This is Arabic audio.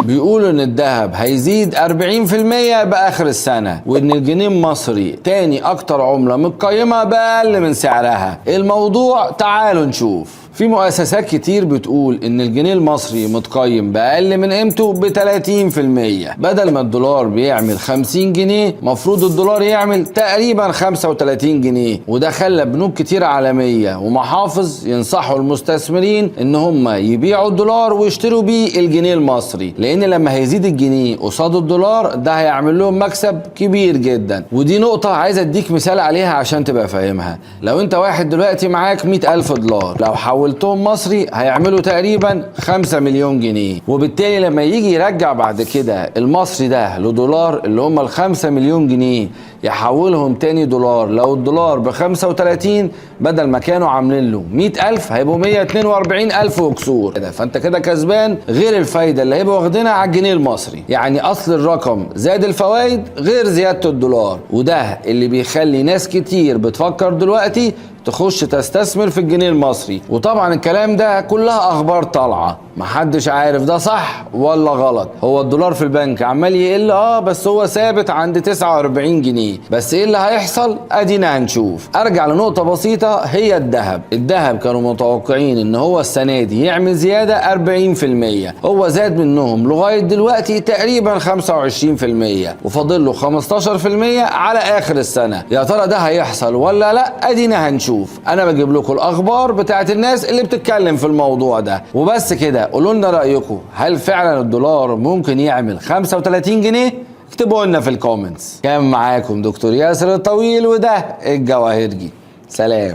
بيقولوا ان الذهب هيزيد 40% باخر السنة، وان الجنيه المصري تاني اكتر عملة متقيمة باقل من سعرها. الموضوع تعالوا نشوف. في مؤسسات كتير بتقول ان الجنيه المصري متقيم باقل من قيمته ب 30%. بدل ما الدولار بيعمل 50 جنيه مفروض الدولار يعمل تقريبا 35 جنيه، وده خلى بنوك كتير عالمية ومحافظ ينصحوا المستثمرين ان هم يبيعوا الدولار ويشتروا بيه الجنيه المصري، لان لما هيزيد الجنيه قصاد الدولار ده هيعمل لهم مكسب كبير جدا. ودي نقطة عايز اديك مثال عليها عشان تبقى فاهمها. لو انت واحد دلوقتي معاك 100,000 دولار، لو حولتهم مصري هيعملوا تقريبا 5 مليون جنيه، وبالتالي لما يجي يرجع بعد كده المصري ده لدولار اللي هم ال 5 مليون جنيه يحولهم تاني دولار، لو الدولار ب 35 بدل ما كانوا عاملين له 100,000 هيبقوا 142,000 وكسور كده. فانت كده كسبان غير الفايده اللي هيبقوا واخدينها على الجنيه المصري. يعني اصل الرقم زاد الفوائد غير زياده الدولار، وده اللي بيخلي ناس كتير بتفكر دلوقتي تخش تستثمر في الجنيه المصري. وطبعا الكلام ده كلها اخبار طالعه، محدش عارف ده صح ولا غلط. هو الدولار في البنك عمال يقل بس هو ثابت عند 49 جنيه. بس ايه اللي هيحصل ادينا هنشوف. ارجع لنقطه بسيطه هي الذهب كانوا متوقعين ان هو السنه دي يعمل زياده 40%، هو زاد منهم لغايه دلوقتي تقريبا 25%، وفاضل له 15% على اخر السنه. يا ترى ده هيحصل ولا لا؟ ادينا هنشوف. انا بجيب لكم الاخبار بتاعت الناس اللي بتتكلم في الموضوع ده وبس كده. قولوا لنا رايكم، هل فعلا الدولار ممكن يعمل 35 جنيه؟ اكتبوا لنا في الكومنتس. كان معاكم دكتور ياسر الطويل وده الجواهرجي. سلام.